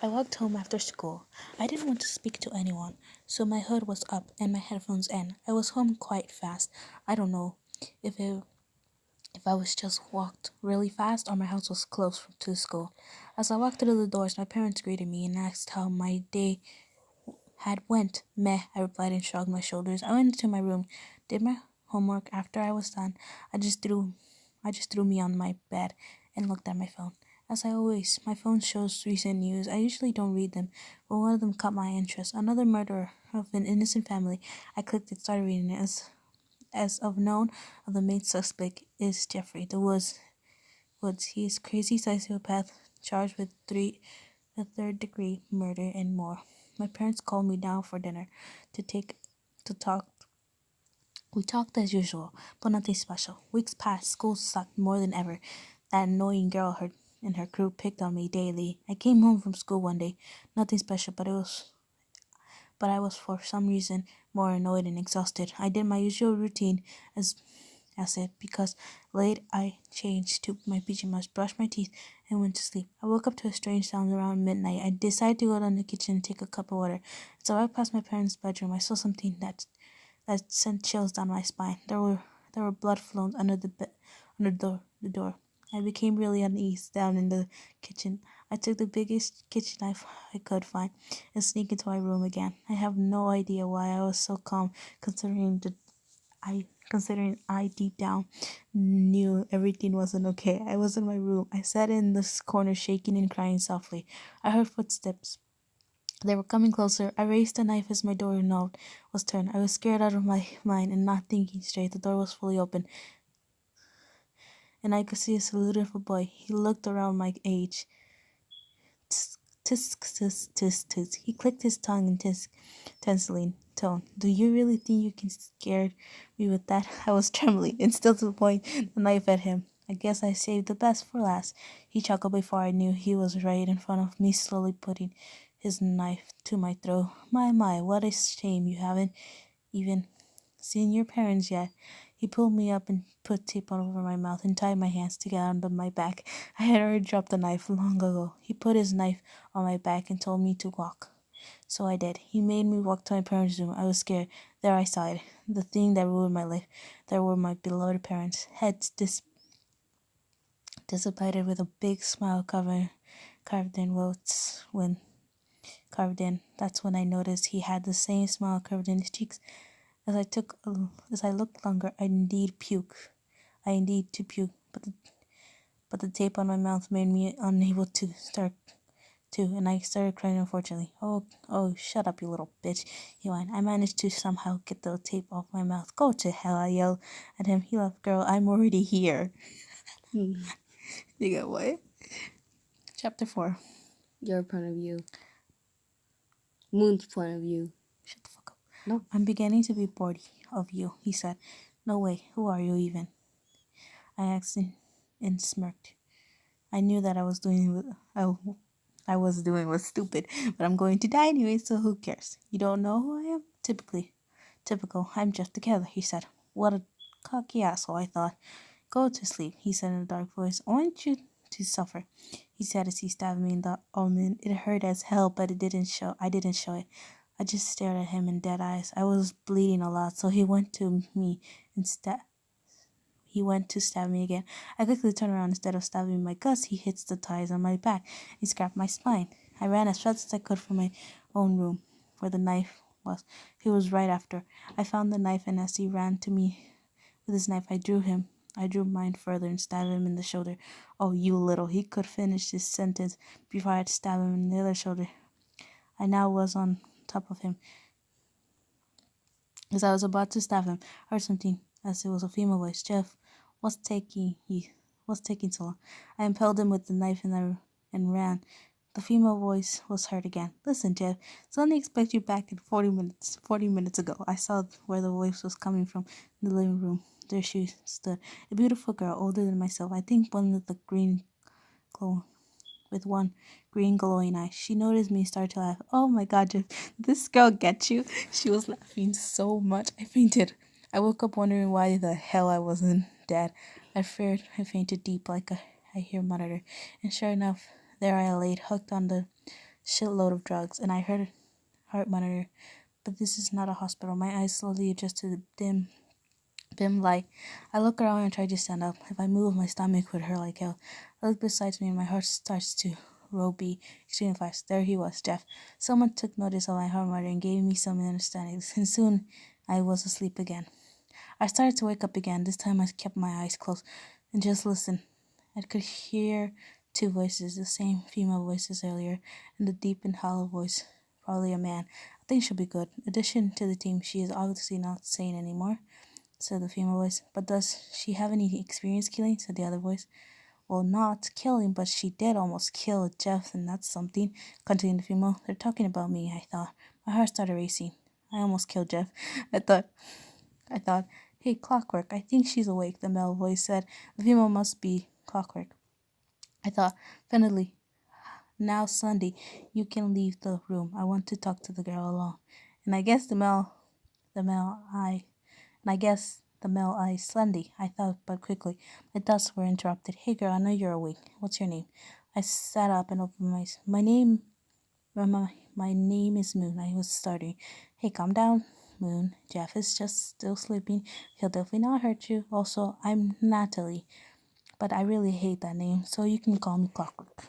I walked home after school. I didn't want to speak to anyone, so my hood was up and my headphones in. I was home quite fast. I don't know if it if I was just walked really fast or my house was close to school. As I walked through the doors, my parents greeted me and asked how my day had went. Meh, I replied and shrugged my shoulders. I went into my room, did my homework. After I was done, I just threw me on my bed and looked at my phone. As I always, my phone shows recent news. I usually don't read them, but one of them caught my interest. Another murder of an innocent family. I clicked it, started reading it. As of known, of the main suspect is Jeffrey the Woods. He is crazy sociopath charged with third-degree murder and more. My parents called me down for dinner to talk. We talked as usual, but nothing special. Weeks passed. School sucked more than ever. That annoying girl and her crew picked on me daily. I came home from school one day. Nothing special, but I was for some reason more annoyed and exhausted. I did my usual routine as it because late I changed to my pajamas, brushed my teeth, and went to sleep. I woke up to a strange sound around midnight. I decided to go down to the kitchen and take a cup of water. As I walked past my parents' bedroom, I saw something that sent chills down my spine. There were blood flows under the door. I became really uneasy down in the kitchen. I took the biggest kitchen knife I could find and sneaked into my room again. I have no idea why I was so calm, considering I deep down knew everything wasn't okay. I was in my room. I sat in this corner shaking and crying softly. I heard footsteps. They were coming closer. I raised the knife as my doorknob was turned. I was scared out of my mind and not thinking straight. The door was fully open, and I could see a silhouette of a boy. He looked around my age. Tisk, tisk, tisk, tisk, tisk. He clicked his tongue in tensely tone. Do you really think you can scare me with that? I was trembling and still to point the knife at him. I guess I saved the best for last. He chuckled before I knew he was right in front of me, slowly putting his knife to my throat. My, what a shame you haven't even seen your parents yet. He pulled me up and put tape all over my mouth and tied my hands together under my back. I had already dropped the knife long ago. He put his knife on my back and told me to walk. So I did. He made me walk to my parents' room. I was scared. There I saw it. The thing that ruined my life. There were my beloved parents. Heads dissipated with a big smile carved in quotes when carved in. That's when I noticed he had the same smile carved in his cheeks. As I looked longer, I indeed to puke, but the tape on my mouth made me unable to start to, and I started crying. Unfortunately, oh, shut up, you little bitch! He whined. I managed to somehow get the tape off my mouth. Go to hell! I yelled at him. He laughed. Girl, I'm already here. Hmm. You get what? Chapter 4. Your point of view. Moon's point of view. Shut the fuck up. No. I'm beginning to be bored of you, he said. No way. Who are you even? I asked and smirked. I knew that I was doing was stupid, but I'm going to die anyway, so who cares? You don't know who I am? Typical. I'm Jeff the Killer, he said. What a cocky asshole, I thought. Go to sleep, he said in a dark voice. I want you to suffer, he said as he stabbed me in the almond. It hurt as hell, but I didn't show it. I just stared at him in dead eyes. I was bleeding a lot, so he went to stab me again. I quickly turned around. Instead of stabbing my guts, he hits the ties on my back. He scraped my spine. I ran as fast as I could for my own room, where the knife was. He was right after. I found the knife, and as he ran to me with his knife, I drew mine further and stabbed him in the shoulder. Oh, you little! He could finish his sentence before I had stabbed him in the other shoulder. I now was on top of him. As I was about to stab him, I heard something, as it was a female voice. Jeff, what's taking so long? I impaled him with the knife and ran. The female voice was heard again. Listen, Jeff, Sonny expects you back in 40 minutes. 40 minutes ago. I saw where the voice was coming from in the living room. There she stood, a beautiful girl, older than myself. I think one with one green glowing eye. She noticed me and started to laugh. Oh my god, Jeff, did this girl get you? She was laughing so much. I fainted. I woke up wondering why the hell I wasn't dead. I feared I fainted deep like I hear muttered. And sure enough, there I laid, hooked on the shitload of drugs, and I heard heart monitor. But this is not a hospital. My eyes slowly adjust to the dim light. I look around and try to stand up. If I move, my stomach would hurt like hell. I look beside me and my heart starts to roby extremely fast. There he was, Jeff. Someone took notice of my heart monitor and gave me some understanding, and soon I was asleep again. I started to wake up again. This time I kept my eyes closed and just listened. I could hear two voices, the same female voice as earlier, and the deep and hollow voice, probably a man. I think she'll be good. Addition to the team, she is obviously not sane anymore, said the female voice. But does she have any experience killing? Said the other voice. Well, not killing, but she did almost kill Jeff, and that's something, continued the female. They're talking about me, I thought. My heart started racing. I almost killed Jeff. I thought, hey, Clockwork, I think she's awake, the male voice said. The female must be Clockwork. I thought, finally, now, Sunday, you can leave the room. I want to talk to the girl alone. And I guess the male eye, and I guess the male eye Sunday, I thought, but quickly. My thoughts were interrupted. Hey, girl, I know you're awake. What's your name? I sat up and opened my eyes. My name is Moon. I was starting. Hey, calm down, Moon. Jeff is just still sleeping. He'll definitely not hurt you. Also, I'm Natalie, but I really hate that name, so you can call me Clockwork.